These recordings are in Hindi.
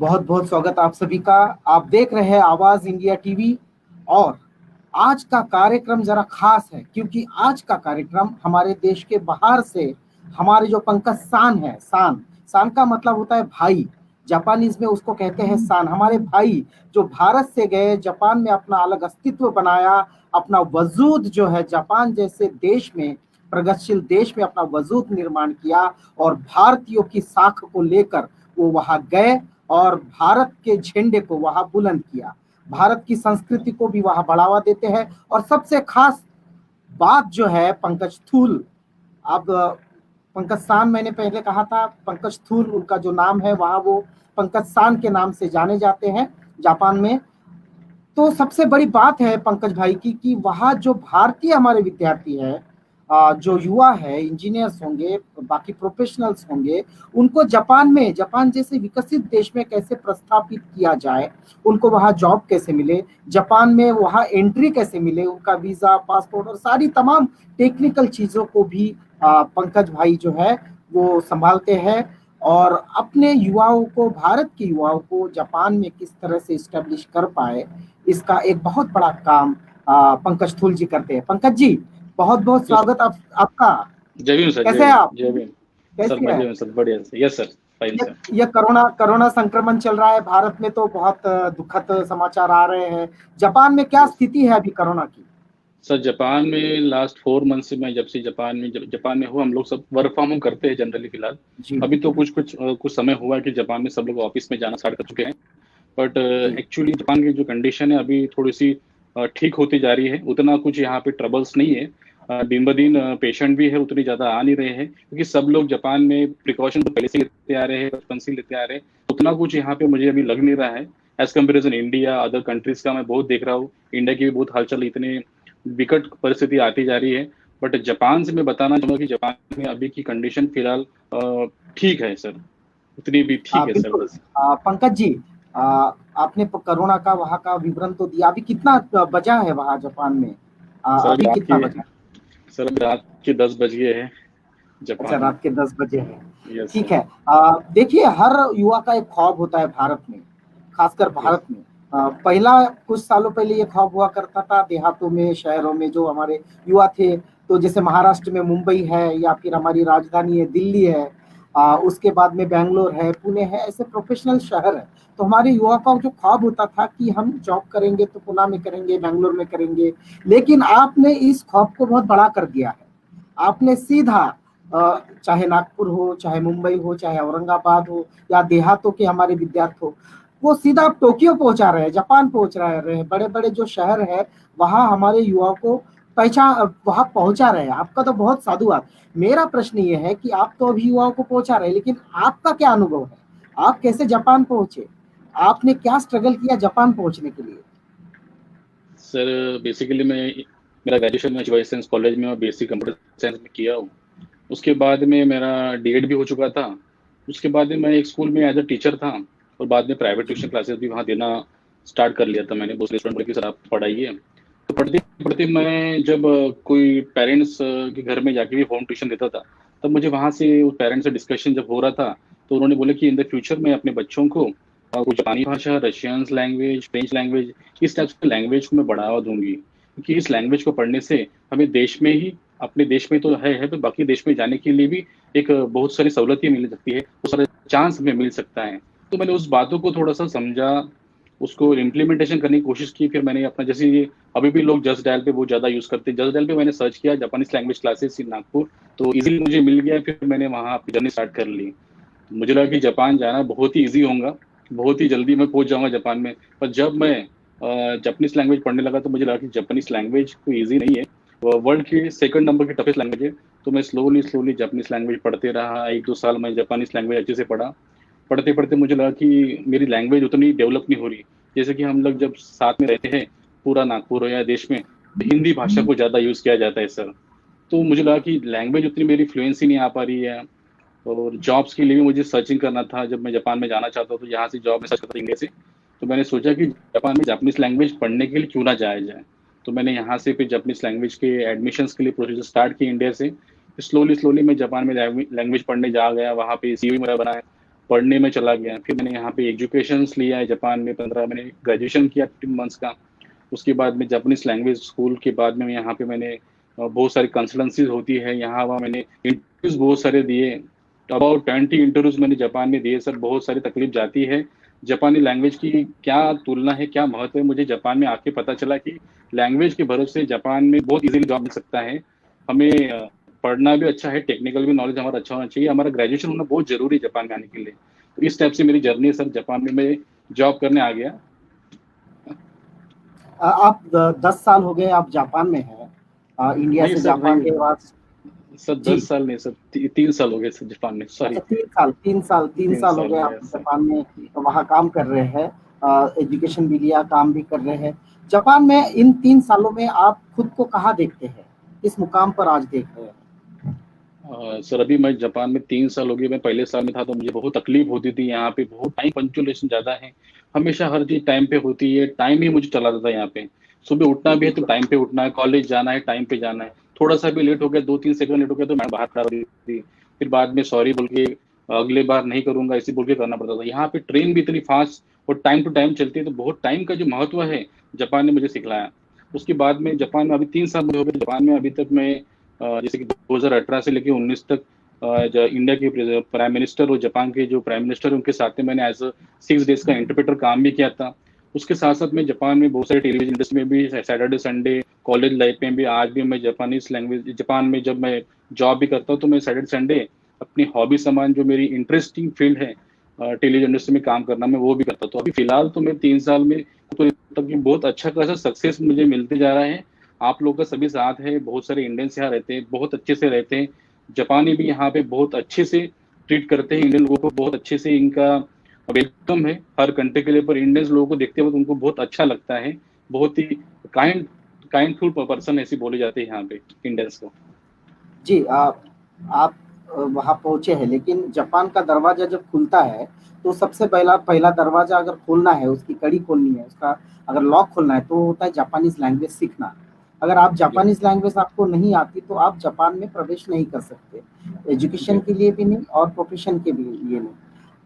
बहुत बहुत स्वागत आप सभी का। आप देख रहे हैं आवाज इंडिया टीवी। और आज का कार्यक्रम जरा खास है क्योंकि आज का कार्यक्रम हमारे देश के बाहर से हमारे जो पंकज सान है, सान सान का मतलब होता है भाई। जापानीज में उसको कहते हैं सान। हमारे भाई जो भारत से गए, जापान में अपना अलग अस्तित्व बनाया, अपना वजूद जो है जापान जैसे देश में, प्रगतिशील देश में अपना वजूद निर्माण किया। और भारतीयों की साख को लेकर वो वहां गए और भारत के झंडे को वहां बुलंद किया। भारत की संस्कृति को भी वहां बढ़ावा देते हैं। और सबसे खास बात जो है पंकज थूल। अब पंकज सान मैंने पहले कहा था, पंकज थूल उनका जो नाम है, वहां वो पंकज सान के नाम से जाने जाते हैं जापान में। तो सबसे बड़ी बात है पंकज भाई की कि वहाँ जो भारतीय हमारे विद्यार्थी है, जो युवा है, इंजीनियर्स होंगे, बाकी प्रोफेशनल्स होंगे, उनको जापान में, जापान जैसे विकसित देश में कैसे प्रस्थापित किया जाए, उनको वहाँ जॉब कैसे मिले, जापान में वहाँ एंट्री कैसे मिले, उनका वीजा, पासपोर्ट और सारी तमाम टेक्निकल चीजों को भी पंकज भाई जो है वो संभालते हैं। और अपने युवाओं को, भारत के युवाओं को जापान में किस तरह से स्टेब्लिश कर पाए, इसका एक बहुत बड़ा काम पंकज थूल जी करते हैं। पंकज जी, बहुत बहुत स्वागत आपका। जय भीम सर। कैसे हैं आप? जय भीम सर। कैसे हैं? सर बढ़िया sir. Yes sir, fine sir. ये कोरोना कोरोना संक्रमण चल रहा है भारत में, तो बहुत दुखद समाचार आ रहे हैं। जापान में क्या स्थिति है अभी कोरोना की? सर जापान में लास्ट 4 मंथ से मैं जब से जापान में हूँ, हम लोग सब वर्क फ्रॉम होम करते हैं जनरली फिलहाल। अभी तो कुछ समय हुआ है कि जापान में सब लोग ऑफिस में जाना स्टार्ट कर चुके हैं। बट एक्चुअली जापान की जो कंडीशन है अभी थोड़ी सी ठीक होती जा रही है। उतना कुछ यहाँ पे ट्रबल्स नहीं है। दिन ब दिन पेशेंट भी है उतनी ज़्यादा आ नहीं रहे हैं, क्योंकि सब लोग जापान में प्रिकॉशन तो पहले से लेते आ रहे हैं, बचपन से लेते आ रहे हैं। उतना कुछ यहाँ पे मुझे अभी लग नहीं रहा है as comparison India, other countries का मैं बहुत देख रहा हूँ। इंडिया की भी बहुत हालचाल, इतने विकट परिस्थिति आती जा रही है। बट जापान से मैं बताना चाहूँगा कि जापान में अभी की कंडीशन फिलहाल ठीक है सर, उतनी भी ठीक है सर। बिल्कुल। बस पंकज जी, आपने कोरोना का वहाँ का विवरण तो दिया। अभी कितना बजा है वहाँ जापान में? सर अभी कितना बजा? सर रात के 10 बज गए हैं अच्छा, जापान में। रात के 10 बजे है। यस ठीक सर। है। देखिए, हर युवा का एक ख्वाब होता है भारत में, खासकर भारत में। पहला कुछ सालों पहले ये ख्वाब हुआ करता था देहातों में, शहरों में जो हमारे युवा थे। तो जैसे महाराष्ट्र में मुंबई है, या फिर हमारी राजधानी है दिल्ली है, उसके बाद में बैंगलोर है, पुणे है, ऐसे प्रोफेशनल शहर है। तो हमारे युवा का जो ख्वाब होता था कि हम जॉब करेंगे तो पुणे में करेंगे, बैंगलोर में करेंगे। लेकिन आपने इस ख्वाब को बहुत बड़ा कर दिया है। आपने सीधा चाहे नागपुर हो, चाहे मुंबई हो, चाहे औरंगाबाद हो, या देहातों के हमारे विद्यार्थी हो, वो सीधा टोक्यो पहुंचा रहे हैं, जापान पहुंच रहे हैं। बड़े बड़े जो शहर है वहां हमारे युवाओं को पहचान, वहां पहुंचा रहे हैं। आपका तो बहुत साधुवाद। मेरा प्रश्न ये है कि आप तो अभी युवाओं को पहुंचा रहे हैं, लेकिन आपका क्या अनुभव है? आप कैसे जापान पहुंचे? आपने क्या स्ट्रगल किया जापान पहुंचने के लिए? सर बेसिकली मेरा ग्रेजुएशन में शिवाजी साइंस कॉलेज में और बेसिक कंप्यूटर साइंस में किया हूँ। उसके बाद में मेरा डीएड भी हो चुका था। उसके बाद में मैं एक स्कूल में एज अ टीचर था, और बाद में प्राइवेट ट्यूशन क्लासेस भी वहाँ देना स्टार्ट कर लिया था मैंने। बहुत स्टूडेंट बोले कि सर आप पढ़ाइए। तो पढ़ते पढ़ते मैं जब कोई पेरेंट्स के घर में जाके भी होम ट्यूशन देता था, तब मुझे वहाँ से उस पेरेंट्स से डिस्कशन जब हो रहा था, तो उन्होंने बोला कि इन द फ्यूचर में अपने बच्चों को कुछ जापानी भाषा, रशियंस लैंग्वेज, फ्रेंच लैंग्वेज, इस टाइप की लैंग्वेज को मैं बढ़ावा दूंगी, क्योंकि इस लैंग्वेज को पढ़ने से हमें देश में ही, अपने देश में तो है तो बाकी देश में जाने के लिए भी एक बहुत सारी सहूलतें मिल सकती है, बहुत सारे चांस हमें मिल सकता है। तो मैंने उस बातों को थोड़ा सा समझा, उसको इम्प्लीमेंटेशन करने की कोशिश की। फिर मैंने अपना, जैसे ये अभी भी लोग जस्ट डायल पे बहुत ज़्यादा यूज़ करते हैं, जस्ट डायल पे मैंने सर्च किया Japanese language classes in Nagpur, तो इजीली मुझे मिल गया। फिर मैंने वहाँ अपनी जर्नी स्टार्ट कर ली। मुझे लगा कि जापान जाना बहुत ही ईजी होगा, बहुत ही जल्दी मैं पहुंच जाऊंगा जापान में। पर जब मैं जापानीज लैंग्वेज पढ़ने लगा तो मुझे लगा कि जापानीज लैंग्वेज कोई ईजी नहीं है, वर्ल्ड की सेकंड नंबर की टफेस्ट लैंग्वेज है। तो मैं स्लोली स्लोली जापानीज लैंग्वेज पढ़ते रहा। 1-2 साल मैं जापानीज लैंग्वेज अच्छे से पढ़ा। पढ़ते पढ़ते मुझे लगा कि मेरी लैंग्वेज उतनी डेवलप नहीं हो रही। जैसे कि हम लोग जब साथ में रहते हैं, पूरा नागपुर हो या देश में, तो हिंदी भाषा को ज़्यादा यूज़ किया जाता है सर। तो मुझे लगा कि लैंग्वेज उतनी मेरी फ्लुएंसी नहीं आ पा रही है। और जॉब्स के लिए भी मुझे सर्चिंग करना था। जब मैं जापान में जाना चाहता हूँ तो यहाँ से जॉब में सर्च करता था इंडिया से। तो मैंने सोचा कि जापान में जापानीज लैंग्वेज पढ़ने के लिए क्यों ना जाया जाए। तो मैंने यहाँ से फिर जापानीज लैंग्वेज के एडमिशन्स के लिए प्रोसीजर स्टार्ट किया इंडिया से। स्लोली स्लोली मैं जापान में लैंग्वेज पढ़ने जा गया, वहाँ पे सीवी मेरा बना है। पढ़ने में चला गया। फिर मैंने यहाँ पे एजुकेशंस लिया है जापान में, 15 मैंने ग्रेजुएशन किया 3 मंथ्स का। उसके बाद में जापानीज लैंग्वेज स्कूल के बाद में यहाँ पे मैंने बहुत सारी कंसल्टेंसीज होती है यहाँ वहाँ मैंने इंटरव्यूज बहुत सारे दिए। अबाउट 20 इंटरव्यूज मैंने जापान में दिए सर। बहुत सारी तकलीफ जाती है। जापानी लैंग्वेज की क्या तुलना है, क्या महत्व है, मुझे जापान में आके पता चला कि लैंग्वेज के भरोसे जापान में बहुत इजीली जॉब मिल सकता है। हमें पढ़ना भी अच्छा है, टेक्निकल भी नॉलेज हमारा अच्छा होना चाहिए, हमारा ग्रेजुएशन होना बहुत जरूरी है जापान में आने के लिए। तो इस टाइप से मेरी जर्नी है सर, जापान में मैं जॉब करने आ गया। आप 10 साल हो गए आप जापान में हैं, इंडिया नहीं से सर, जापान नहीं के बाद। सर, जी। 10 साल नहीं सर, 3 साल हो गए सर जापान में, सॉरी। अच्छा, 3 साल, 3 साल, तीन 3 साल हो साल गए हो आप गया सर। जापान में, तो वहाँ काम कर रहे हैं, एजुकेशन भी लिया, काम भी कर रहे हैं जापान में। इन 3 सालों में आप खुद को कहाँ देखते हैं, किस मुकाम पर आज देख रहे हैं? सर अभी मैं जापान में 3 साल हो गए। मैं पहले साल में था तो मुझे बहुत तकलीफ होती थी। यहाँ पे बहुत टाइम पंक्चुअलेशन ज्यादा है, हमेशा हर चीज टाइम पे होती है। टाइम ही मुझे चला जाता है यहाँ पे। सुबह उठना भी है तो बिल्कुल। टाइम पे उठना है, कॉलेज जाना है टाइम पे जाना है। थोड़ा सा भी लेट हो गया, 2-3 सेकंड लेट हो गया तो मैं बाहर खड़ा होती थी। फिर बाद में सॉरी बोल के अगले बार नहीं करूंगा ऐसे बोल के करना पड़ता था। यहाँ पे ट्रेन भी इतनी फास्ट और टाइम टू टाइम चलती है, तो बहुत टाइम का जो महत्व है जापान ने मुझे सिखलाया। उसके बाद में जापान में अभी 3 साल मुझे हो गए जापान में। अभी तक मैं जैसे कि 2018 से लेकर 19 तक जो इंडिया के प्राइम मिनिस्टर और जापान के जो प्राइम मिनिस्टर उनके साथ में मैंने एज 6 डेज का इंटरप्रेटर काम भी किया था। उसके साथ साथ मैं जापान में बहुत सारे टेलीविजन इंडस्ट्री में भी, सैटरडे संडे कॉलेज लाइफ में भी, आज भी मैं जापानीज लैंग्वेज जापान में जब मैं जॉब भी करता हूँ तो मैं सैटरडे संडे अपनी हॉबी समान जो मेरी इंटरेस्टिंग फील्ड है टेलीविजन इंडस्ट्री में काम करना, मैं वो भी करता हूँ। तो अभी फिलहाल तो मैं 3 साल में तो तक की बहुत अच्छा खासा सक्सेस मुझे मिलते जा रहा है। आप लोग का सभी साथ है, बहुत सारे इंडियंस यहाँ रहते हैं, बहुत अच्छे से रहते हैं। जापानी भी यहाँ पे बहुत अच्छे से ट्रीट करते हैं इंडियन लोगों को, बहुत अच्छे से इनका वेलकम है हर कंट्री के लिए। पर इंडियंस लोगों को देखते वक्त उनको बहुत अच्छा लगता है। बहुत ही काइंड काइंडफुल पर्सन ऐसी बोले जाते हैं यहाँ पे इंडियंस को। जी, आप वहाँ पहुँचे हैं, लेकिन जापान का दरवाज़ा जब खुलता है, तो सबसे पहला पहला दरवाज़ा अगर खोलना है, उसकी कड़ी खोलनी है, उसका अगर लॉक खोलना है, तो वो होता है जापानीज़ लैंग्वेज सीखना। अगर आप जापानीज़ लैंग्वेज आपको नहीं आती, तो आप जापान में प्रवेश नहीं कर सकते, एजुकेशन के लिए भी नहीं और प्रोफ़ेशन के भी लिए नहीं।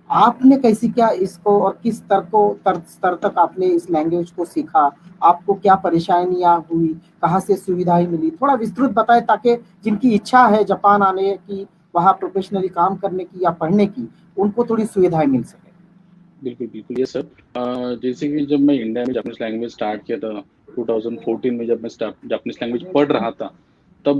आपने कैसे क्या इसको और किस स्तर तक आपने इस लैंग्वेज को सीखा? आपको क्या परेशानियाँ हुई? कहाँ से सुविधाएँ मिली? थोड़ा विस्तृत बताएँ, ताकि जिनकी इच्छा है जापान आने की, वहाँ प्रोफेशनली काम करने की या पढ़ने की, उनको थोड़ी सुविधाएँ मिल सके। बिल्कुल, बिल्कुल, यस सर। जैसे कि जब मैं इंडिया में जापानीज़ लैंग्वेज स्टार्ट किया था 2014 में, जब मैं जापानीज़ लैंग्वेज पढ़ रहा था, तब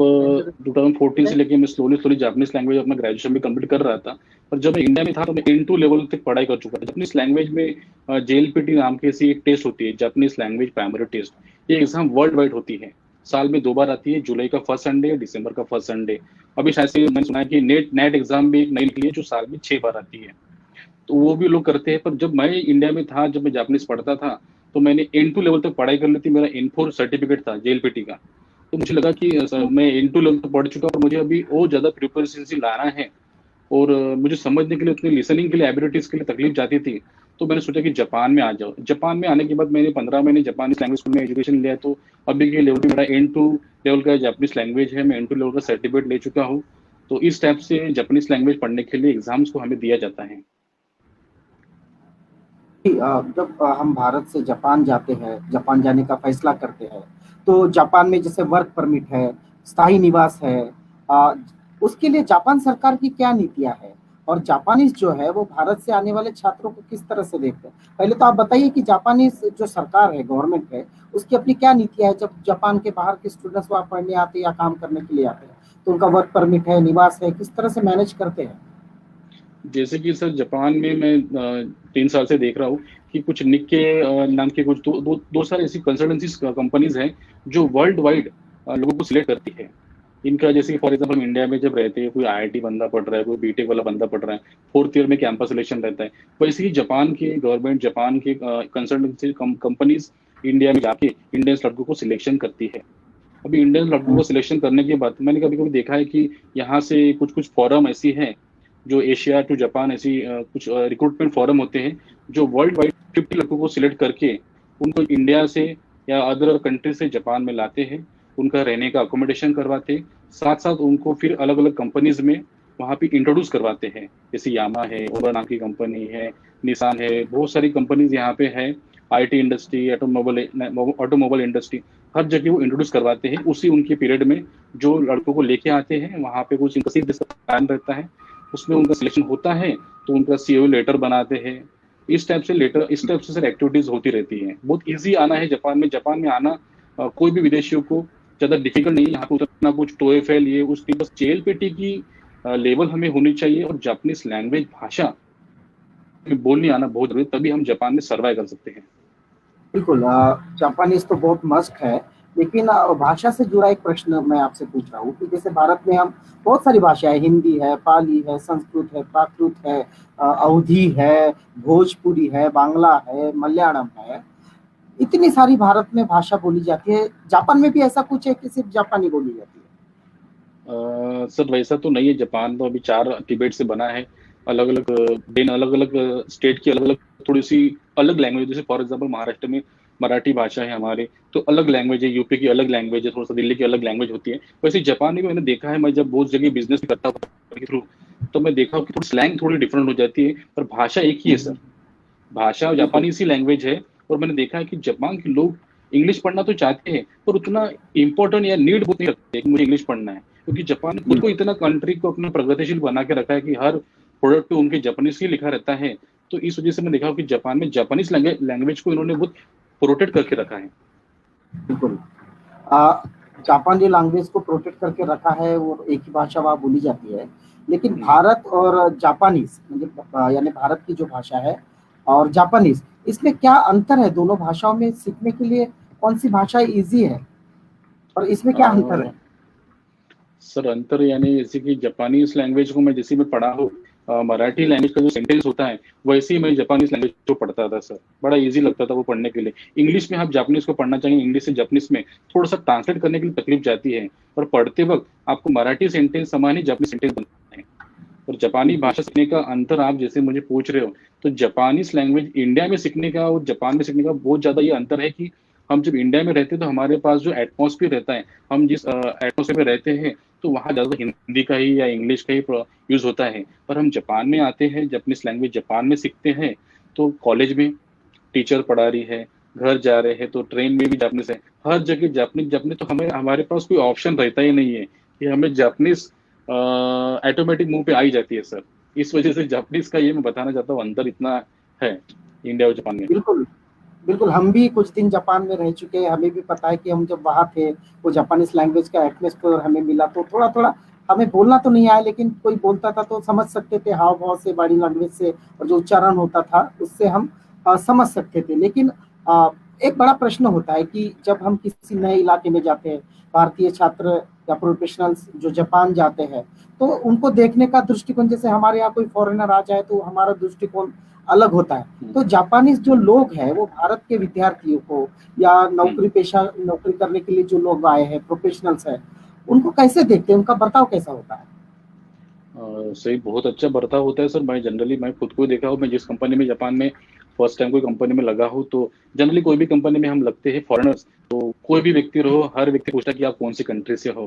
2014 से लेके मैं स्लोली स्लोली जापानीज़ लैंग्वेज अपना ग्रेजुएशन भी कंप्लीट कर रहा था। पर जब मैं इंडिया में था तो मैं N2 लेवल तक पढ़ाई कर चुका था। जापानीज़ लैंग्वेज में JLPT नाम की ऐसी एक टेस्ट होती है, जापानीज़ लैंग्वेज प्राइमरी टेस्ट। ये एग्ज़ाम वर्ल्ड वाइड होती है, साल में 2 बार आती है, जुलाई का फर्स्ट संडे, दिसंबर का फर्स्ट संडे। अभी शायद से मैंने सुना है कि नेट एग्ज़ाम भी एक नई निकली है जो साल में 6 बार आती है। तो वो भी लोग करते हैं। पर जब मैं इंडिया में था, जब मैं जापानीज पढ़ता था, तो मैंने N2 लेवल तक पढ़ाई कर ली थी। मेरा N4 सर्टिफिकेट था JLPT का। तो मुझे लगा कि सर मैं N2 लेवल तक पढ़ चुका हूँ और मुझे अभी और ज़्यादा प्रिपरेशन लाना है। और मुझे समझने के लिए, उतनी लिसनिंग के लिए, एबिलिटीज़ के लिए तकलीफ जाती थी। तो मैंने सोचा कि जापान में आ जाओ। जापान में आने के बाद मैंने 15 महीने जापानीज़ लैंग्वेज स्कूल में एजुकेशन लिया। तो अभी के लेवल पे मेरा N2 लेवल का जापानीज़ लैंग्वेज है। मैं N2 लेवल का सर्टिफिकेट ले चुका हूँ। तो इस टाइप से जापानीज़ लैंग्वेज पढ़ने के लिए एग्ज़ाम्स को हमें दिया जाता है। जब हम भारत से जापान जाते हैं, जापान जाने का फैसला करते हैं, तो जापान में जैसे वर्क परमिट है, स्थायी निवास है, अ, उसके लिए जापान सरकार की क्या नीतियाँ हैं? और जापानीज़ जो है वो भारत से आने वाले छात्रों को किस तरह से देखते हैं? पहले तो आप बताइए कि जापानीज़ जो सरकार है, गवर्नमेंट है, उसकी अपनी क्या नीतियाँ है? जब जापान के बाहर के स्टूडेंट्स वहाँ पढ़ने आते हैं या काम करने के लिए आते हैं, तो उनका वर्क परमिट है, निवास है, किस तरह से मैनेज करते हैं? जैसे कि सर जापान में मैं 3 साल से देख रहा हूँ कि कुछ निक्के नाम के कुछ दो सारे ऐसी कंसल्टेंसी कंपनीज हैं जो वर्ल्ड वाइड लोगों को सिलेक्ट करती है। इनका जैसे फॉर एग्जांपल इंडिया में जब रहते हैं, कोई IIT बंदा पढ़ रहा है, कोई बीटेक वाला बंदा पढ़ रहा है, 4th ईयर में कैंपस सिलेक्शन रहता है। वैसे ही जापान की गवर्नमेंट, जापान की कंसल्टेंसी कंपनीज इंडिया में जाके इंडियन लड़कों को सिलेक्शन करती है। अभी इंडियन लड़कों को सिलेक्शन करने के बाद मैंने कभी कभी देखा है कि यहाँ से कुछ कुछ फॉरम ऐसी हैं जो एशिया टू जापान ऐसी कुछ रिक्रूटमेंट फॉरम होते हैं जो वर्ल्ड वाइड 50 लड़कों को सिलेक्ट करके उनको इंडिया से या अदर कंट्री से जापान में लाते हैं, उनका रहने का अकोमोडेशन करवाते हैं, साथ साथ उनको फिर अलग अलग कंपनीज में वहाँ पे इंट्रोड्यूस करवाते हैं। जैसे यामा है, ओला नाम की कंपनी है, निसान है, बहुत सारी कंपनीज यहाँ पे है। आईटी इंडस्ट्री, ऑटोमोबाइल इंडस्ट्री, हर जगह वो इंट्रोड्यूस करवाते हैं। उसी उनके पीरियड में जो लड़कों को लेके आते हैं, वहाँ पे कुछ इंटर्नशिप जैसा प्लान रहता है, उसमें उनका सिलेक्शन होता है तो उनका सीओ लेटर बनाते हैं। इस टाइप से सर एक्टिविटीज होती रहती हैं। बहुत ईजी आना है जापान में आना कोई भी विदेशियों को ज़्यादा डिफिकल्ट नहीं है। यहाँ पे उतना कुछ टोएफेल ये उसकी बस जेएलपीटी की लेवल हमें होनी चाहिए, और जापानीज लैंग्वेज भाषा हमें बोलनी आना बहुत जरूरी है, तभी हम जापान में सर्वाइव कर सकते हैं। बिल्कुल, जापानीज तो बहुत मस्त है, लेकिन भाषा से जुड़ा एक प्रश्न मैं आपसे पूछ रहा हूँ कि जैसे भारत में हम बहुत सारी भाषाएं, हिंदी है, पाली है, संस्कृत है, प्राकृत है, अवधी है, भोजपुरी है, बांग्ला है, मलयालम है, इतनी सारी भारत में भाषा बोली जाती है। जापान में भी ऐसा कुछ है कि सिर्फ जापानी बोली जाती है? सर वैसा तो नहीं है। जापान तो अभी 4 टिबेट से बना है। अलग अलग दिन, अलग अलग स्टेट की अलग अलग थोड़ी सी अलग लैंग्वेज, जैसे फॉर एग्जांपल महाराष्ट्र में मराठी भाषा है हमारे, तो अलग लैंग्वेज है। यूपी की अलग लैंग्वेज है, थोड़ा सा दिल्ली की अलग लैंग्वेज होती है। वैसे जापान में भी मैंने देखा है, मैं जब बहुत जगह बिजनेस करता हूँ थ्रू, तो मैं देखा हूँ कि थोड़ी स्लैंग थोड़ी डिफरेंट हो जाती है, पर भाषा एक ही है सर। भाषा बिल्कुल। जापानी सी लैंग्वेज है। और मैंने देखा है कि जापान के लोग इंग्लिश पढ़ना तो चाहते हैं, पर उतना इम्पोर्टेंट या नीड बहुत नहीं रखते कि मुझे इंग्लिश पढ़ना है, क्योंकि जापान ने खुद को बिल्कुल। इतना कंट्री को अपना प्रगतिशील बना के रखा है कि हर प्रोडक्ट पे उनके जापानीज ही लिखा रहता है। तो इस वजह से मैं देखा हूँ कि जापान में जापानीज लैंग्वेज को इन्होंने बहुत प्रोटेक्ट करके रखा है। बिल्कुल। अ, जापानी लैंग्वेज को प्रोटेक्ट करके रखा है और एक ही भाषा वहाँ बोली जाती है। लेकिन भारत और जापानीज़ मतलब यानी भारत की जो भाषा है और जापानीज़, इसमें क्या अंतर है? दोनों भाषाओं में सीखने के लिए कौन-सी भाषा ईज़ी है? और इसमें क्या अंतर है? सर अंतर यानी जैसे कि जापानीज लैंग्वेज को मैं जैसे मैं पढ़ा हूँ, मराठी लैंग्वेज का जो सेंटेंस होता है वैसे ही मैं जापानीज लैंग्वेज को पढ़ता था सर। बड़ा इजी लगता था वो पढ़ने के लिए। इंग्लिश में आप जापानीज को पढ़ना चाहेंगे, इंग्लिश से जापानीज में थोड़ा सा ट्रांसलेट करने के लिए तकलीफ जाती है, और पढ़ते वक्त आपको मराठी सेंटेंस समान ही जापानी सेंटेंस बनता है। और जापानी बिल्कुल। भाषा सीखने का अंतर आप जैसे मुझे पूछ रहे हो, तो जापानीज लैंग्वेज इंडिया में सीखने का और जापान में सीखने का बहुत ज्यादा ये अंतर है कि हम जब इंडिया में रहते हैं तो हमारे पास जो एटमॉस्फेयर रहता है, हम जिस एटमॉस्फेयर में रहते हैं, तो वहाँ ज्यादा हिंदी का ही या इंग्लिश का ही यूज होता है। पर हम जापान में आते हैं, जापानीज लैंग्वेज जापान में सीखते हैं, तो कॉलेज में टीचर पढ़ा रही है, घर जा रहे हैं तो ट्रेन में भी जापानीज है, हर जगह जापानीज जापानीज। तो हमें हमारे पास कोई ऑप्शन रहता ही नहीं है कि हमें जापानीज ऑटोमेटिक मुंह पे आ ही जाती है सर। इस वजह से जापानीज का ये मैं बताना चाहता हूँ अंतर इतना है इंडिया और जापान में। बिल्कुल, बिल्कुल, हम भी कुछ दिन जापान में रह चुके हैं, हमें भी पता है कि हम जब वहाँ थे, वो जापानीज़ लैंग्वेज का एटमॉस्फेयर हमें मिला, तो थोड़ा-थोड़ा हमें बोलना तो नहीं आया, लेकिन कोई बोलता था तो समझ सकते थे, हाव-भाव से, बॉडी लैंग्वेज से और जो उच्चारण होता था, उससे हम समझ सकते थे। लेकिन अ, एक बड़ा प्रश्न होता है कि जब हम किसी नए इलाके में जाते हैं, भारतीय छात्र या प्रोफेशनल्स जो जापान जाते हैं, तो उनको देखने का दृष्टिकोण, जैसे हमारे यहाँ कोई फॉरेनर आ जाए, तो हमारा दृष्टिकोण अलग होता है। तो जापानीज जो लोग हैं वो भारत के विद्यार्थियों को या नौकरी करने के लिए जो लोग आए हैं, प्रोफेशनल्स हैं, उनको कैसे देखते हैं? उनका बर्ताव कैसा होता है? सही, बहुत अच्छा बर्ताव होता है सर। मैं खुद को देखा हूँ, मैं जिस कंपनी में जापान में फर्स्ट टाइम कोई कंपनी में लगा हूँ, तो जनरली कोई भी कंपनी में हम लगते हैं फॉरेनर्स, तो कोई भी व्यक्ति रहो, हर व्यक्ति पूछता है कि आप कौन सी कंट्री से हो।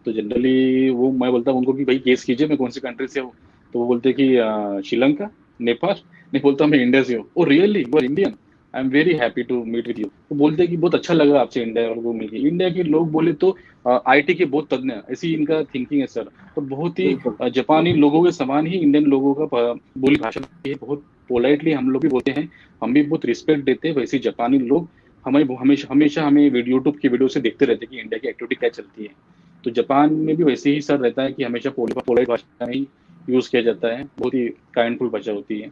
तो जनरली वो मैं बोलता हूँ उनको कि भाई गेस कीजिए मैं कौन सी कंट्री से हूँ। तो वो बोलते हैं कि श्रीलंका, नेपाल। नहीं, बोलता मैं इंडिया से हूँ। Oh really, you are Indian, I am very happy to meet with you. तो बोलते हैं कि बहुत अच्छा लगा आपसे इंडिया और वो मिलके। इंडिया के लोग बोले तो आईटी के बहुत तज्ञ हैं, ऐसी इनका थिंकिंग है सर। तो बहुत ही बिल्कुल। जापानी लोगों के समान ही इंडियन लोगों का बोली भाषा भी है, बहुत पोलाइटली हम लोग भी बोलते हैं, हम भी बहुत रिस्पेक्ट देते हैं। वैसे ही जापानी लोग हमें हमेशा हमेशा हमें यूट्यूब की वीडियो से देखते रहते हैं कि इंडिया की एक्टिविटी क्या चलती है। तो जापान में भी वैसे ही सर रहता है कि हमेशा पोलाइट भाषा में ही यूज किया जाता है, बहुत ही काइंडफुल भाषा होती है।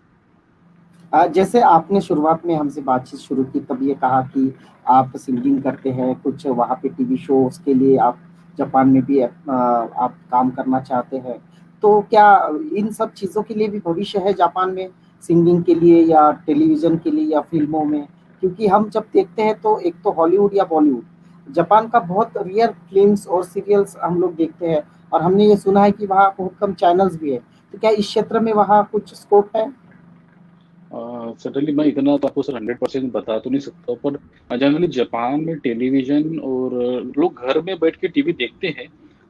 जैसे आपने शुरुआत में हमसे बातचीत शुरू की, तब ये कहा कि आप सिंगिंग करते हैं, कुछ वहाँ पे टीवी शोज़ के लिए आप जापान में भी आप काम करना चाहते हैं। तो क्या इन सब चीज़ों के लिए भी भविष्य है जापान में, सिंगिंग के लिए या टेलीविज़न के लिए या फ़िल्मों में? क्योंकि हम जब देखते हैं तो एक तो हॉलीवुड या बॉलीवुड, जापान का बहुत रेयर फ़िल्म्स और सीरियल्स हम लोग देखते हैं, और हमने ये सुना है कि वहाँ बहुत कम चैनल्स भी हैं। तो क्या इस क्षेत्र में वहाँ कुछ स्कोप है? सडनली मैं इतना तो आपको सर 100% बता तो नहीं सकता, पर जनरली जापान में टेलीविजन और लोग घर में बैठ के टीवी देखते हैं,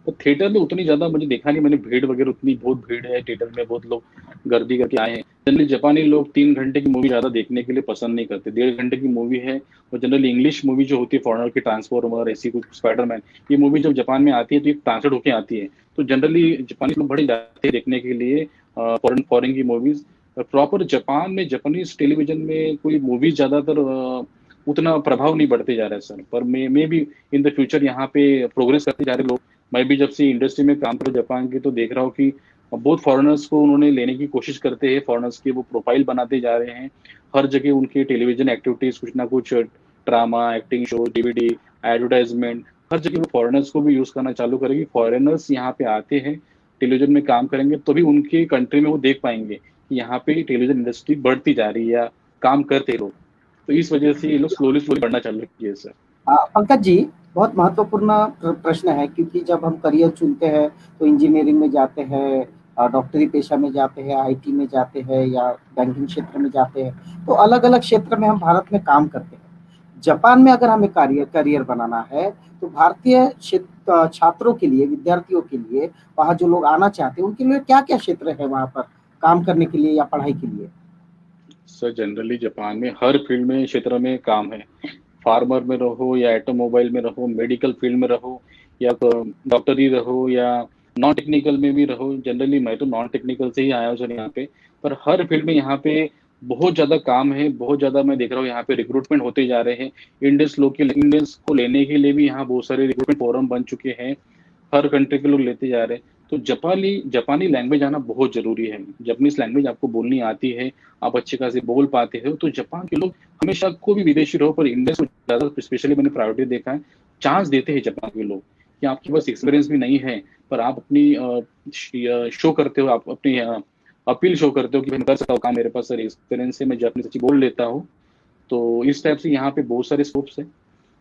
तो थिएटर में उतनी ज़्यादा मुझे देखा नहीं मैंने, भीड़ वगैरह उतनी बहुत भीड़ है थिएटर में, बहुत लोग गर्दी करके आए हैं। जनरली जापानी लोग 3 घंटे की मूवी ज़्यादा देखने के लिए पसंद नहीं करते, 1.5 घंटे की मूवी है। और जनरली इंग्लिश मूवी जो होती है फॉरेनर की, ट्रांसफॉर्मर ऐसी कुछ, स्पाइडरमैन, ये मूवी जब जापान में आती है तो ये ट्रांसलेट होके आती है। तो जनरली जापानीज लोग बड़े जाते हैं देखने के लिए फॉरेन फॉरेन की मूवीज। प्रॉपर जापान में जापानीज टेलीविजन में कोई मूवीज ज्यादातर उतना प्रभाव नहीं बढ़ते जा रहा है सर। पर मे भी इन द फ्यूचर यहाँ पे प्रोग्रेस करते जा रहे लोग। मैं भी जब से इंडस्ट्री में काम करूँ जापान की तो देख रहा हूँ कि बहुत फॉरेनर्स को उन्होंने लेने की कोशिश करते हैं, फॉरेनर्स की वो प्रोफाइल बनाते जा रहे हैं। हर जगह उनके टेलीविजन एक्टिविटीज कुछ ना कुछ, drama, acting show, DVD, advertisement, हर जगह वो फॉरेनर्स को भी यूज करना चालू करेगी। फॉरेनर्स यहाँ पे आते हैं, टेलीविजन में काम करेंगे तो भी उनके कंट्री में वो देख पाएंगे कि यहाँ पे टेलीविजन इंडस्ट्री बढ़ती जा रही है या काम करते लोग। तो इस वजह से ये लोग स्लोली स्लोली बढ़ना चालू किए सर। पंकज जी, बहुत महत्वपूर्ण प्रश्न है, क्योंकि जब हम करियर चुनते हैं तो इंजीनियरिंग में जाते हैं, डॉक्टरी पेशा में जाते हैं, आईटी में जाते हैं या बैंकिंग क्षेत्र में जाते हैं, तो अलग अलग क्षेत्र में हम भारत में काम करते हैं। जापान में अगर हमें करियर बनाना है तो भारतीय छात्रों के लिए, विद्यार्थियों के लिए, वहाँ जो लोग आना चाहते हैं उनके लिए क्या क्या क्षेत्र है वहाँ पर काम करने के लिए या पढ़ाई के लिए? सर जनरली जापान में हर फील्ड में, क्षेत्र में काम है। फार्मर में रहो या ऑटोमोबाइल में रहो, मेडिकल फील्ड में रहो या तो डॉक्टरी रहो या नॉन टेक्निकल में भी रहो। जनरली मैं तो नॉन टेक्निकल से ही आया हूँ सर यहाँ पे। पर हर फील्ड में यहाँ पे बहुत ज़्यादा काम है, बहुत ज़्यादा मैं देख रहा हूँ यहाँ पे रिक्रूटमेंट होते जा रहे हैं। इंडियंस को लेने के लिए भी यहाँ बहुत सारे रिक्रूटमेंट फोरम बन चुके हैं, हर कंट्री के लोग लेते जा रहे हैं। तो जापानी जापानी लैंग्वेज आना बहुत जरूरी है। जापानीज लैंग्वेज आपको बोलनी आती है, आप अच्छे खासे बोल पाते हो, तो जापान के लोग हमेशा, कोई भी विदेशी रहो पर इंडियंस को ज्यादा स्पेशली मैंने प्रायोरिटी देखा है, चांस देते हैं जापान के लोग कि आपके पास एक्सपीरियंस भी नहीं है पर आप अपनी शो करते हो, आप अपनी अपील शो करते हो कि मैं कर सकता हूँ काम, मेरे पास सर एक्सपीरियंस है, मैं जापानीज अच्छी बोल लेता हूँ। तो इस टाइप से यहाँ पे बहुत सारे स्कोप्स है।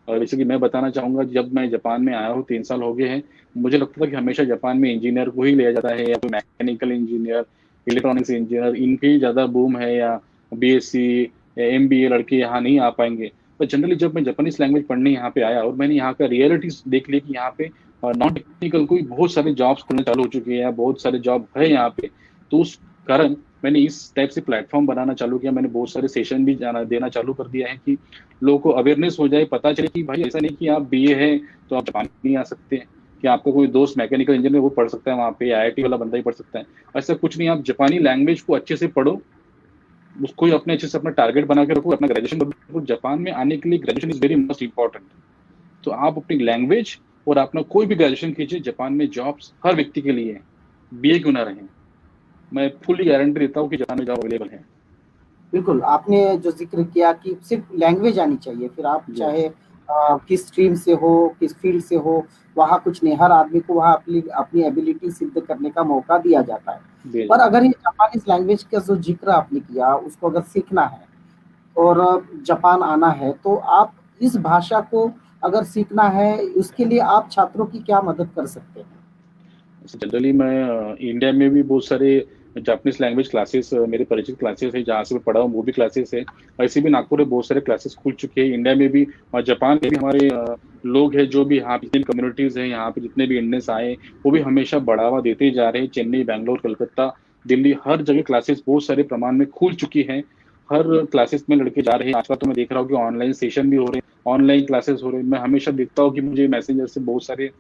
और जैसे कि मैं बताना चाहूंगा, जब मैं जापान में आया हूँ 3 साल हो गए हैं, मुझे लगता था कि हमेशा जापान में इंजीनियर को ही लिया जाता है, या कोई मैकेनिकल इंजीनियर, इलेक्ट्रॉनिक्स इंजीनियर, इनकी ज़्यादा बूम है, या बीएससी, एमबीए लड़के यहाँ नहीं आ पाएंगे। पर जनरली जब मैं जापानीज लैंग्वेज पढ़ने यहाँ पे आया और मैंने यहाँ का रियलिटी देख ली कि यहाँ पे नॉन टेक्निकल को भी बहुत सारे जॉब्स खुलने चालू हो चुके हैं, बहुत सारे जॉब है यहाँ पे। तो उस कारण मैंने इस टाइप से प्लेटफॉर्म बनाना चालू किया। मैंने बहुत सारे सेशन भी देना चालू कर दिया है कि लोगों को अवेयरनेस हो जाए, पता चले कि भाई ऐसा नहीं कि आप बीए है तो आप जापान नहीं आ सकते हैं, कि आपका कोई दोस्त मैकेनिकल इंजीनियर वो पढ़ सकता है वहाँ पे, आईआईटी वाला बंदा ही पढ़ सकता है। ऐसा कुछ नहीं, आप जापानी लैंग्वेज को अच्छे से पढ़ो, उसको ही अपने अच्छे से अपना टारगेट बना के रखो, अपना ग्रेजुएशन करो। जापान में आने के लिए graduation is very must important. तो आप अपनी लैंग्वेज और अपना कोई भी ग्रेजुएशन कीजिए, जापान में जॉब्स हर व्यक्ति के लिए है, बीए क्यों ना रहे। मैं फुल्ली गारंटी देता हूँ कि जापान में जॉब अवेलेबल है। बिल्कुल, आपने जो ज़िक्र किया कि सिर्फ लैंग्वेज आनी चाहिए, फिर आप चाहे किस स्ट्रीम से हो, किस फील्ड से हो, वहाँ कुछ नहीं, हर आदमी को वहाँ अपनी अपनी एबिलिटी सिद्ध करने का मौका दिया जाता है। पर अगर ये जापानीज़ लैंग्वेज का जो ज़िक्र आपने किया, उसको अगर सीखना है और जापान आना है, तो आप इस भाषा को अगर सीखना है, उसके लिए आप छात्रों की क्या मदद कर सकते हैं? जनरली मैं इंडिया में भी बहुत सारे जापानीज लैंग्वेज क्लासेस, मेरे परिचित क्लासेस है जहाँ से मैं पढ़ा हूँ, वो भी क्लासेस है। ऐसे भी नागपुर में बहुत सारे क्लासेस खुल चुके हैं, इंडिया में भी और जापान में भी हमारे लोग हैं जो भी यहाँ जितनी कम्युनिटीज हैं, यहाँ पे जितने भी इंडियंस आए वो भी हमेशा बढ़ावा देते जा रहे हैं। चेन्नई, बैंगलोर, कलकत्ता, दिल्ली, हर जगह क्लासेस बहुत सारे प्रमाण में खुल चुकी हैं। हर क्लासेस में लड़के जा रहे हैं। आजकल तो मैं देख रहा हूँ कि ऑनलाइन सेशन भी हो रहे हैं, ऑनलाइन क्लासेस हो रहे हैं। मैं हमेशा देखता हूँ कि मुझे मैसेंजर से बहुत सारे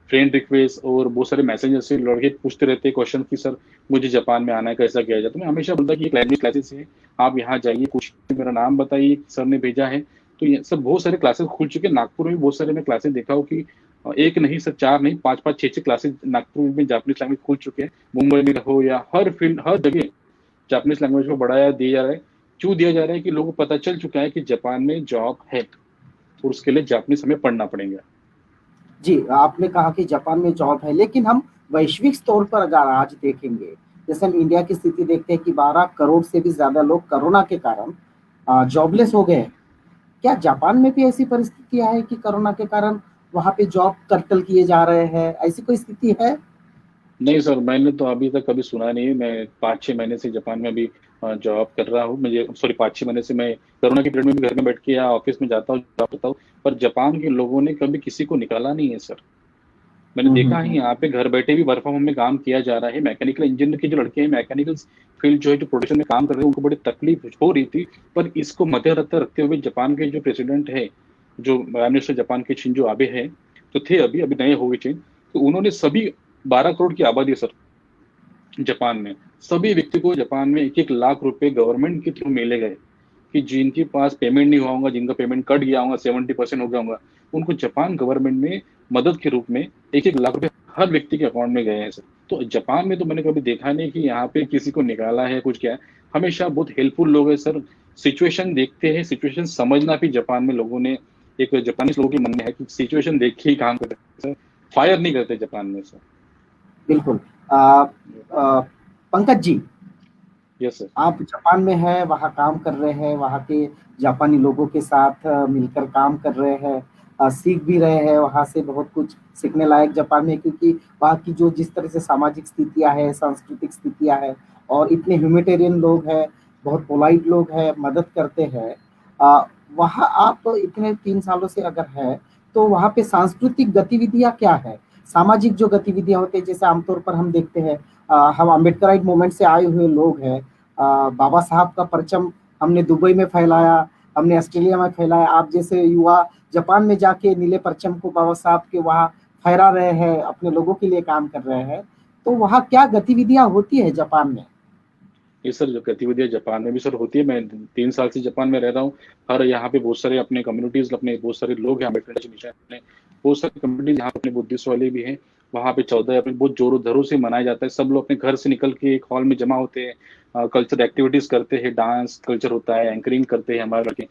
फ्रेंड रिक्वेस्ट और बहुत सारे मैसेजेस से लड़के पूछते रहते हैं क्वेश्चन कि सर मुझे जापान में आना है, कैसा किया जाए। तो मैं हमेशा बोलता कि ये लैंग्वेज क्लासेस है, आप यहाँ जाइए, कुछ मेरा नाम बताइए, सर ने भेजा है। तो ये सब बहुत सारे क्लासेस खुल चुके हैं। नागपुर में बहुत सारे मैं क्लासेस देखा हूँ कि एक नहीं सर, 4 नहीं, 5-5, 6-6 क्लासेस नागपुर में जापानीज लैंग्वेज खुल चुके हैं। मुंबई में रहो या हर फील्ड, हर जगह जापानीज लैंग्वेज को बढ़ाया दिया जा रहा है। क्यों दिया जा रहा है कि लोगों को पता चल चुका है कि जापान में जॉब है और उसके लिए जापानीज हमें पढ़ना पड़ेगा। जी, आपने कहा कि जापान में जॉब है, लेकिन हम वैश्विक स्तर पर अगर आज देखेंगे, जैसे हम इंडिया की स्थिति देखते हैं कि 12 करोड़ से भी ज़्यादा लोग कोरोना के कारण जॉबलेस हो गए हैं। क्या जापान में भी ऐसी परिस्थितियाँ हैं कि कोरोना के कारण वहाँ पे जॉब कर्तल किए जा रहे हैं, ऐसी कोई स्थिति है? नहीं सर, मैंने तो अभी तक कभी सुना नहीं है। मैं 5-6 महीने से जापान में अभी जॉब कर रहा हूँ। मुझे सॉरी 5-6 महीने से मैं कोरोना के पीरियड में भी घर में बैठ के या ऑफिस में जाता हूँ, जॉब करता हूँ। पर जापान के लोगों ने कभी किसी को निकाला नहीं है सर। मैंने देखा है यहाँ पे घर बैठे भी वर्क फ्रॉम होम में काम किया जा रहा है। मैकेनिकल इंजीनियर के जो लड़के हैं, मैकेनिकल फील्ड जो है, जो प्रोडक्शन में काम कर रहे हैं, उनको बड़ी तकलीफ हो रही थी। पर इसको मद्देनजर रखते हुए जापान के जो प्रेसिडेंट है, जो प्राइम मिनिस्टर जापान के शिंजो आबे है, तो थे अभी अभी नए हो गए चेंज, तो उन्होंने सभी 12 करोड़ की आबादी है सर जापान में, सभी व्यक्ति को जापान में 1-1 लाख रुपए गवर्नमेंट के थ्रू मिले गए कि जिनके पास पेमेंट नहीं हुआ होगा, जिनका पेमेंट कट गया होगा, 70% हो गया होगा, उनको जापान गवर्नमेंट में मदद के रूप में 1-1 लाख रुपए हर व्यक्ति के अकाउंट में गए हैं सर। तो जापान में तो मैंने कभी देखा नहीं कि यहाँ पे किसी को निकाला है कुछ क्या है, हमेशा बहुत हेल्पफुल लोग हैं सर। सिचुएशन देखते हैं, सिचुएशन समझना भी जापान में लोगों ने, एक जापानीज लोगों के मन में है कि सिचुएशन देख के ही काम करते हैं सर, फायर नहीं करते जापान में सर। बिल्कुल। Pankaj ji, yes sir. आप जापान में हैं, वहाँ काम कर रहे हैं, वहाँ के जापानी लोगों के साथ मिलकर काम कर रहे हैं, सीख भी रहे हैं, वहाँ से बहुत कुछ सीखने लायक जापान में, क्योंकि वहाँ की जो जिस तरह से सामाजिक स्थितियाँ हैं, सांस्कृतिक स्थितियाँ हैं, और इतने ह्यूमैनिटेरियन लोग हैं, बहुत पोलाइट लोग हैं, मदद करते हैं। वहाँ आप इतने 3 सालों से अगर है, तो वहाँ पे सांस्कृतिक गतिविधियाँ क्या है? सामाजिक जो गतिविधियाँ होती है, जैसे आमतौर पर हम देखते हैं, हम अम्बेडकराइट मूवमेंट से आए हुए लोग हैं, बाबा साहब का परचम हमने दुबई में फैलाया, हमने ऑस्ट्रेलिया में फैलाया। आप जैसे युवा जापान में जाके नीले परचम को बाबा साहब के वहाँ फहरा रहे हैं, अपने लोगों के लिए काम कर रहे हैं। तो वहाँ क्या गतिविधियां होती है जापान में? ये सर जो गतिविधियां जापान में भी सर होती है, मैं 3 साल से जापान में रह रहा हूँ। हर यहाँ पे बहुत सारे अपने कम्युनिटीज, अपने बहुत सारे लोग हैं, अम्बेडकर मिशन, बहुत सारी कम्युनिटीज यहाँ पे अपने बुद्धिस्ट वाले भी हैं। वहाँ पे 14 अप्रैल बहुत जोरों धरों से मनाया जाता है। सब लोग अपने घर से निकल के एक हॉल में जमा होते हैं, कल्चर एक्टिविटीज करते हैं, डांस कल्चर होता है, एंकरिंग करते हैं हमारे लड़के,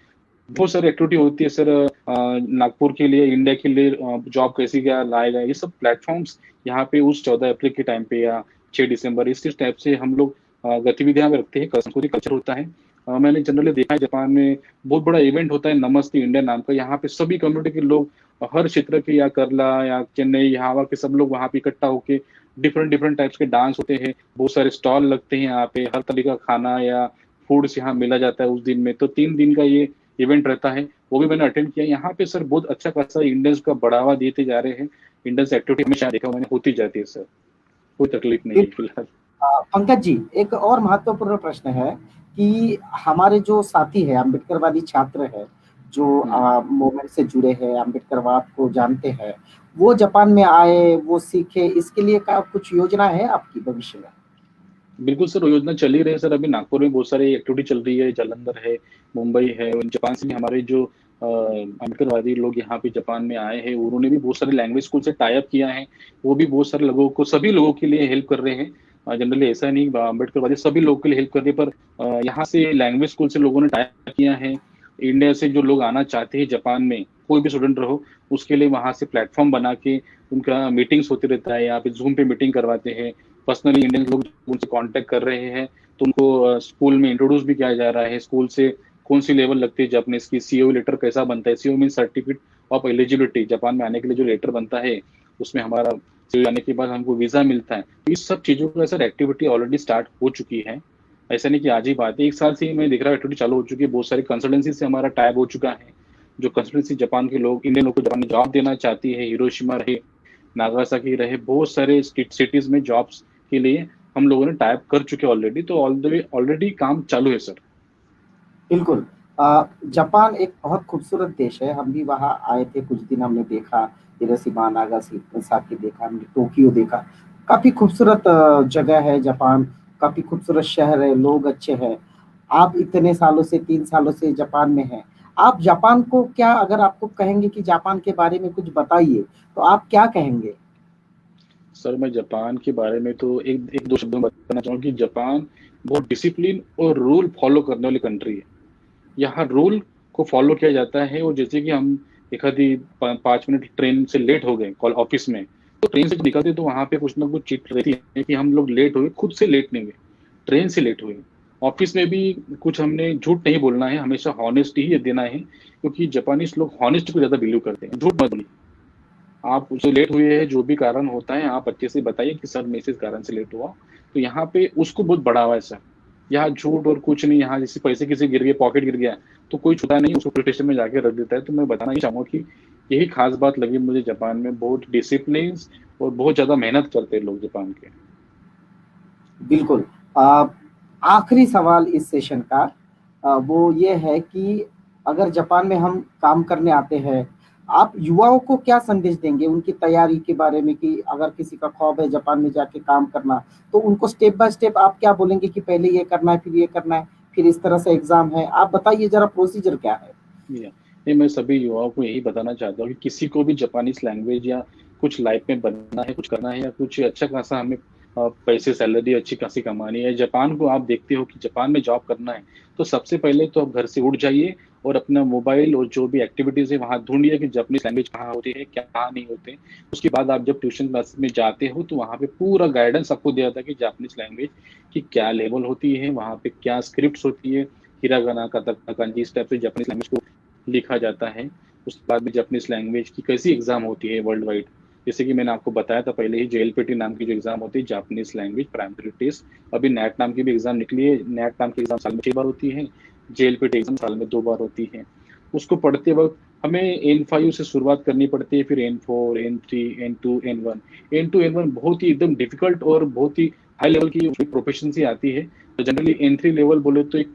बहुत सारी एक्टिविटी होती है सर। नागपुर के लिए, इंडिया के लिए जॉब कैसी क्या लाएगा, ये सब प्लेटफॉर्म्स यहाँ पे उस 14 अप्रैल के टाइम पे या 6 दिसंबर इस टाइप से हम लोग गतिविधियां में रखते हैं। संस्कृति कल्चर होता है। मैंने जनरली देखा है जापान में बहुत बड़ा इवेंट होता है नमस्ते इंडिया नाम का। यहाँ पे सभी कम्युनिटी के लोग, हर क्षेत्र के, या केरला या चेन्नई, यहाँ के सब लोग वहाँ पे इकट्ठा होके डिफरेंट डिफरेंट टाइप्स के डांस होते हैं, बहुत सारे स्टॉल लगते हैं यहाँ पे, हर तरह का खाना या फूड्स यहाँ मिला जाता है उस दिन में। तो 3 दिन का ये इवेंट रहता है, वो भी मैंने अटेंड किया। यहाँ पे सर बहुत अच्छा खासा इंडियंस का बढ़ावा देते जा रहे हैं। इंडियंस एक्टिविटी हमेशा देखा मैंने होती जाती है सर, कोई तकलीफ नहीं है फिलहाल। पंकज जी, एक और महत्वपूर्ण प्रश्न है कि हमारे जो साथी है, अम्बेडकरवादी छात्र है, जो मूवमेंट से जुड़े हैं, अम्बेडकरवाद को जानते हैं, वो जापान में आए, वो सीखे, इसके लिए का कुछ योजना है आपकी भविष्य में? बिल्कुल सर, योजना चल ही रही है सर। अभी नागपुर में बहुत सारी एक्टिविटी चल रही है, जालंधर है, मुंबई है। जापान से भी हमारे जो अम्बेडकरवादी लोग यहाँ पे जापान में आए हैं, उन्होंने भी बहुत सारे लैंग्वेज स्कूल से टाई अप किया है। वो भी बहुत सारे लोगों को, सभी लोगों के लिए हेल्प कर रहे हैं। जनरली ऐसा नहीं अम्बेडकरवादी सभी लोगों के लिए हेल्प कर रहे हैं, पर यहाँ से लैंग्वेज स्कूल से लोगों ने टाई अप किया है। इंडिया से जो लोग आना चाहते हैं जापान में, कोई भी स्टूडेंट रहो, उसके लिए वहाँ से प्लेटफॉर्म बना के उनका मीटिंग्स होते रहता है। यहाँ पे जूम पे मीटिंग करवाते हैं। पर्सनली इंडियन लोग उनसे कांटेक्ट कर रहे हैं, तो उनको स्कूल में इंट्रोड्यूस भी किया जा रहा है। स्कूल से कौन सी लेवल लगती है जापानीज की, सीओ लेटर कैसा बनता है, CO mean certificate of eligibility, Japan में आने के लिए जो लेटर बनता है, उसमें हमारा सीओ आने के बाद हमको वीजा मिलता है। तो इस सब चीजों का सर एक्टिविटी ऑलरेडी स्टार्ट हो चुकी है। ऐसा नहीं कि आज ही बात है, 1 साल से मैं देख रहा हूँ एक्टिविटी चालू हो चुकी है। बहुत सारी कंसल्टेंसी से हमारा टाइप हो चुका है। जो कंसल्टेंसी जापान के लोग, इंडियन लोग को जापान में जॉब देना चाहती है, हिरोशिमा रहे, नागासाकी रहे, बहुत सारे सिटीज में जॉब्स के लिए हम लोगों ने टाइप कर चुके ऑलरेडी। तो ऑलरेडी काम चालू है सर। बिल्कुल। जापान एक बहुत खूबसूरत देश है। हम भी वहाँ आए थे, कुछ दिन हमने देखा, हिरोशिमा, नागासाकी देखा, हमने टोक्यो देखा। काफी खूबसूरत जगह है जापान, काफी खूबसूरत शहर है, लोग अच्छे हैं। आप इतने सालों से, 3 सालों से जापान में हैं। आप जापान को क्या, अगर आपको कहेंगे कि जापान के बारे में कुछ बताइए, तो आप क्या कहेंगे? सर मैं जापान के बारे में तो एक दो शब्दों में बताना चाहूँगा कि जापान बहुत डिसिप्लिन और रूल फॉलो करने वाली कंट्री है। यहाँ रूल को फॉलो किया जाता है, और जैसे कि हम एक आधी 5 मिनट ट्रेन से लेट हो गए कॉल ऑफिस में, तो ट्रेन से निकलते तो वहाँ पे कुछ ना कुछ चीट रहती है कि हम लोग लेट हुए, खुद से लेट नहीं हुए, ट्रेन से लेट हुए। ऑफिस में भी कुछ हमने झूठ नहीं बोलना है, हमेशा हॉनेस्टी ही देना है, क्योंकि जापानीज लोग हॉनेस्टी को ज्यादा बिलीव करते हैं। झूठ मत बोलिए, आप उससे लेट हुए हैं, जो भी कारण होता है आप अच्छे से बताइए कि सर मैं इस कारण से लेट हुआ। तो यहाँ पे उसको बहुत बढ़ावा है सर। यहाँ झूठ और कुछ नहीं। यहाँ जैसे पैसे किसी गिर गए, पॉकेट गिर गया, तो कोई छुटा नहीं, उसको पुलिस स्टेशन में जाके रख देता है। तो मैं बताना ही चाहूंगा कि यही खास बात लगी मुझे जापान में, बहुत डिसिप्लिन और बहुत ज़्यादा मेहनत करते हैं लोग जापान के। बिल्कुल। अ, आखिरी सवाल इस सेशन का वो ये है कि अगर जापान में हम काम करने आते हैं, आप युवाओं को क्या संदेश देंगे उनकी तैयारी के बारे में कि अगर किसी का ख्वाब है जापान में जाके काम करना, तो उनको स्टेप बाय स्टेप आप क्या बोलेंगे कि पहले ये करना है, फिर ये करना है, फिर इस तरह से एग्ज़ाम है? आप बताइए ज़रा प्रोसीजर क्या है? या नहीं, मैं सभी युवाओं को यही बताना चाहता हूँ कि किसी को भी जापानीज़ लैंग्वेज या कुछ लाइफ में बनना है, कुछ करना है या कुछ अच्छा खासा हमें पैसे सैलरी अच्छी खासी कमानी है, जापान को आप देखते हो कि जापान में जॉब करना है, तो सबसे पहले तो आप घर से उठ जाइए और अपना मोबाइल और जो भी एक्टिविटीज़ है वहाँ ढूँढिए कि जापानीज़ लैंग्वेज कहाँ होती है, क्या नहीं होते। उसके बाद आप जब ट्यूशन क्लास में जाते हो तो वहाँ पे पूरा गाइडेंस आपको दिया जाता है कि जापानीज़ लैंग्वेज की क्या लेवल होती है, वहाँ पे क्या स्क्रिप्ट्स होती है, हिरागाना, काताकाना, कांजी, इस टाइप से जापानीज़ लैंग्वेज को लिखा जाता है। उसके बाद में जापानीज़ लैंग्वेज की कैसी एग्ज़ाम होती है वर्ल्ड वाइड, जैसे कि मैंने आपको बताया था पहले ही, जेएलपीटी नाम की जो एग्ज़ाम होती है, जापानीज़ लैंग्वेज प्राइमरी टेस्ट। अभी नेट नाम की भी एग्ज़ाम निकली है, नेट नाम की एग्ज़ाम साल में 6 बार होती है, जेएलपीटी एग्ज़ाम साल में 2 बार होती है। उसको पढ़ते वक़्त हमें N5 से शुरुआत करनी पड़ती है, फिर N4, N3, N2, N1। N2, N1 बहुत ही एकदम डिफ़िकल्ट और बहुत ही हाई लेवल की प्रोफिशिएंसी आती है। तो जनरली N3 लेवल बोले तो एक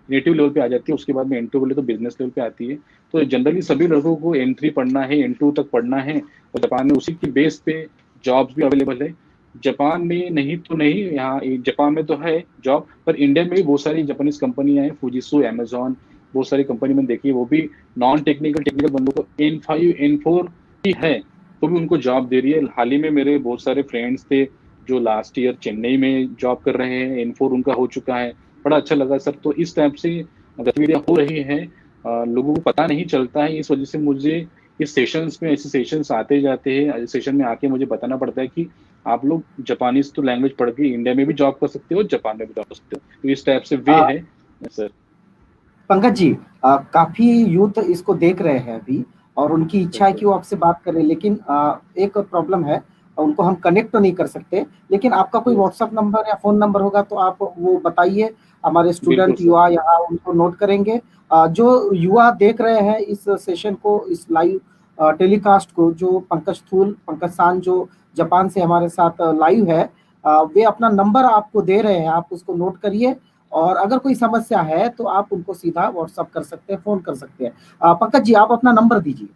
नेटिव लेवल पे आ जाती है, उसके बाद में N2 बोले तो बिज़नेस लेवल पे आती है। तो जनरली सभी लोगों को N3 पढ़ना है, N2 तक पढ़ना है और जापान में उसी की बेस पे जॉब्स भी अवेलेबल है। जापान में नहीं तो नहीं, यहाँ जापान में तो है जॉब, पर इंडिया में भी बहुत सारी जापानीज़ कंपनियाँ हैं, फुजित्सु, अमेज़न, बहुत सारी कंपनी मैंने देखी है, वो भी नॉन टेक्निकल, टेक्निकल बंदों को N5, N4 ही है, तो भी उनको जॉब दे रही है। हाल ही में मेरे बहुत सारे फ्रेंड्स थे, जो लास्ट ईयर चेन्नई में जॉब कर रहे हैं, N4 उनका हो चुका है। बड़ा अच्छा लगा सर। तो इस टाइप से गतिविधियाँ हो रही हैं, लोगों को पता नहीं चलता है, इस वजह से मुझे इस सेशंस में, ऐसे सेशंस आते जाते हैं, सेशन में आके मुझे बताना पड़ता है कि आप लोग जापानीज़ तो लैंग्वेज पढ़ के इंडिया में भी जॉब कर सकते हो, जापान में भी जॉब कर सकते हो। तो इस टाइप से वे अ, है सर। पंकज जी, काफ़ी यूथ इसको देख रहे हैं अभी और उनकी इच्छा है ओके, कि वो आपसे बात करें, लेकिन एक प्रॉब्लम है, उनको हम कनेक्ट तो नहीं कर सकते। लेकिन आपका कोई यस, व्हाट्सएप नंबर या फ़ोन नंबर होगा तो आप वो बताइए, हमारे बिल्कुल स्टूडेंट सर। युवा यहाँ उनको नोट करेंगे। जो युवा देख रहे हैं इस सेशन को, इस लाइव टेलीकास्ट को, जो पंकज थूल, पंकज सान जो जापान से हमारे साथ लाइव है, वे अपना नंबर आपको दे रहे हैं, आप उसको नोट करिए और अगर कोई समस्या है तो आप उनको सीधा व्हाट्सएप कर सकते हैं, फ़ोन कर सकते हैं। पंकज जी, आप अपना नंबर दीजिए।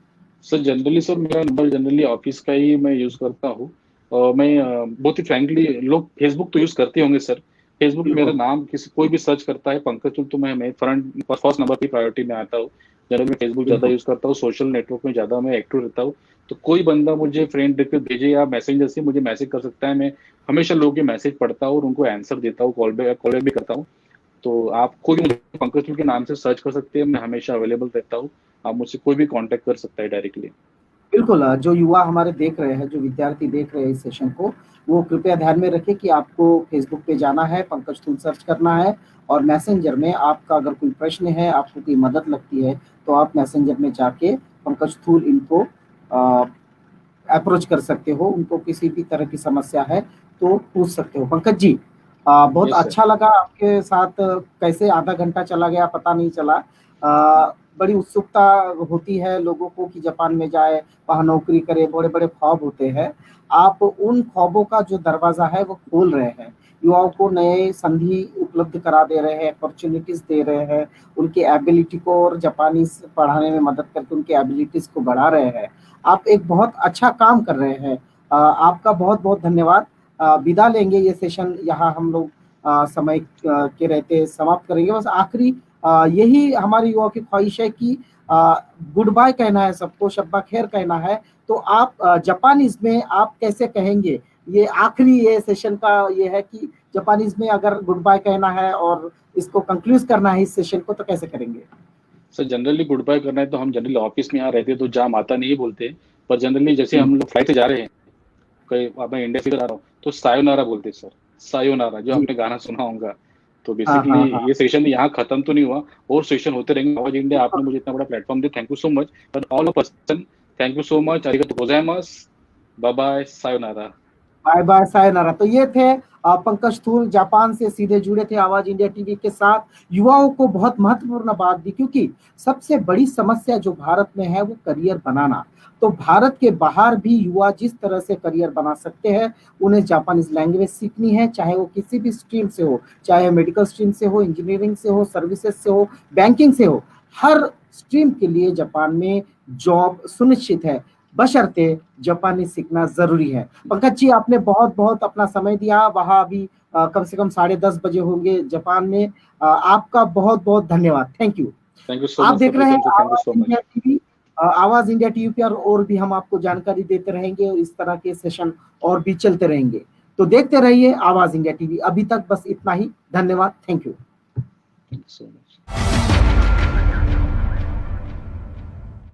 सर जनरली सर मेरा नंबर जनरली ऑफिस का ही मैं यूज़ करता हूँ। और मैं बहुत ही फ्रैंकली, लोग फेसबुक तो यूज़ करते होंगे सर। फेसबुक मेरा बिल्कुल। नाम किसी कोई भी सर्च करता है पंकज चुल, तो मैं फ्रंट फर्स्ट नंबर की प्रायोरिटी में आता हूँ। जनरली मैं फेसबुक ज़्यादा बिल्कुल। यूज़ करता हूँ, सोशल नेटवर्क में ज़्यादा मैं एक्टिव रहता हूँ। तो कोई बंदा मुझे फ्रेंड रिक्वेस्ट भेजे या मैसेंजर से मुझे मैसेज कर सकता है, मैं हमेशा लोगों के मैसेज पढ़ता हूँ और उनको आंसर देता हूँ, कॉल बैक भी करता हूँ। तो आप कोई भी मुझे पंकज चुल के नाम से सर्च कर सकते हैं, मैं हमेशा अवेलेबल रहता हूँ। आप मुझसे कोई भी कॉन्टैक्ट कर सकता है डायरेक्टली। बिल्कुल, जो युवा हमारे देख रहे हैं, जो विद्यार्थी देख रहे हैं इस सेशन को, वो कृपया ध्यान में रखें कि आपको फेसबुक पे जाना है, पंकज थूल सर्च करना है और मैसेंजर में आपका अगर कोई प्रश्न है, आपको कोई मदद लगती है, तो आप मैसेंजर में जाके पंकज थूल इनको अ, अप्रोच कर सकते हो, उनको किसी भी तरह की समस्या है तो पूछ सकते हो। पंकज जी, बहुत यस सर। अच्छा लगा आपके साथ, कैसे आधा घंटा चला गया पता नहीं चला। बड़ी उत्सुकता होती है लोगों को कि जापान में जाए, वहाँ नौकरी करे, बड़े-बड़े ख्वाब होते हैं। आप उन ख्वाबों का जो दरवाज़ा है वो खोल रहे हैं, युवाओं को नए संधि उपलब्ध करा दे रहे हैं, अपॉर्च्युनिटीज़ दे रहे हैं, उनकी एबिलिटी को और जापानीज़ पढ़ाने में मदद करके उनकी एबिलिटीज़ को बढ़ा रहे हैं। आप एक बहुत अच्छा काम कर रहे हैं। आपका बहुत-बहुत धन्यवाद। विदा लेंगे ये सेशन, यहाँ हम लोग समय के रहते समाप्त करेंगे। बस आखिरी यही हमारे युवाओं की ख्वाहिश है कि गुड बाय कहना है सबको, शब्बा खैर कहना है। तो आप जापानीज़ में आप कैसे कहेंगे? ये आखिरी ये सेशन का ये है कि जापानीज़ में अगर गुड बाय कहना है और इसको कंक्लूड करना है इस सेशन को, तो कैसे करेंगे? सर जनरली गुड बाय करना है तो हम जनरली ऑफिस में यहाँ रहते हैं तो जाम आता नहीं बोलते, पर जनरली जैसे हम लोग फ्लाइट से जा रहे हैं, कहीं अब मैं इंडिया से जा रहा हूँ तो सायोनारा बोलते हैं सर। सायोनारा, जो जी। आपने गाना सुना होगा। तो हाँ, बेसिकली हाँ, हाँ। ये सेशन यहाँ खत्म तो नहीं हुआ, और सेशन होते रहेंगे। आवाज इंडिया, बिल्कुल। आपने मुझे इतना बड़ा प्लेटफॉर्म दिया, thank you so much. But all of person, thank you so much, अरिगतो गोजाइमास, बाय बाय, सायोनारा। बाय बाय सायोनारा। तो ये थे पंकज थूल, जापान से सीधे जुड़े थे आवाज इंडिया टीवी के साथ। युवाओं को बहुत महत्वपूर्ण बात दी, क्योंकि सबसे बड़ी समस्या जो भारत में है वो करियर बनाना। तो भारत के बाहर भी युवा जिस तरह से करियर बना सकते हैं, उन्हें जापानीज लैंग्वेज सीखनी है, चाहे वो किसी भी स्ट्रीम से हो, चाहे मेडिकल स्ट्रीम से हो, इंजीनियरिंग से हो, सर्विसेज से हो, बैंकिंग से हो। हर स्ट्रीम के लिए जापान में जॉब सुनिश्चित है, बशर्ते जापानी सीखना जरूरी है। पंकज जी, आपने बहुत बहुत अपना समय दिया। वहां अभी कम से कम 10:30 बजे होंगे जापान में। आपका बहुत बहुत धन्यवाद। Thank you. थैंक यू सो आप मच देख सर, रहे हैं थैंक यू आवाज सो इंडिया मच। टीवी। आवाज इंडिया टीवी पर और भी हम आपको जानकारी देते रहेंगे, और इस तरह के सेशन और भी चलते रहेंगे। तो देखते रहिए आवाज इंडिया टीवी। अभी तक बस इतना ही। धन्यवाद। Thank you. Thank you so much.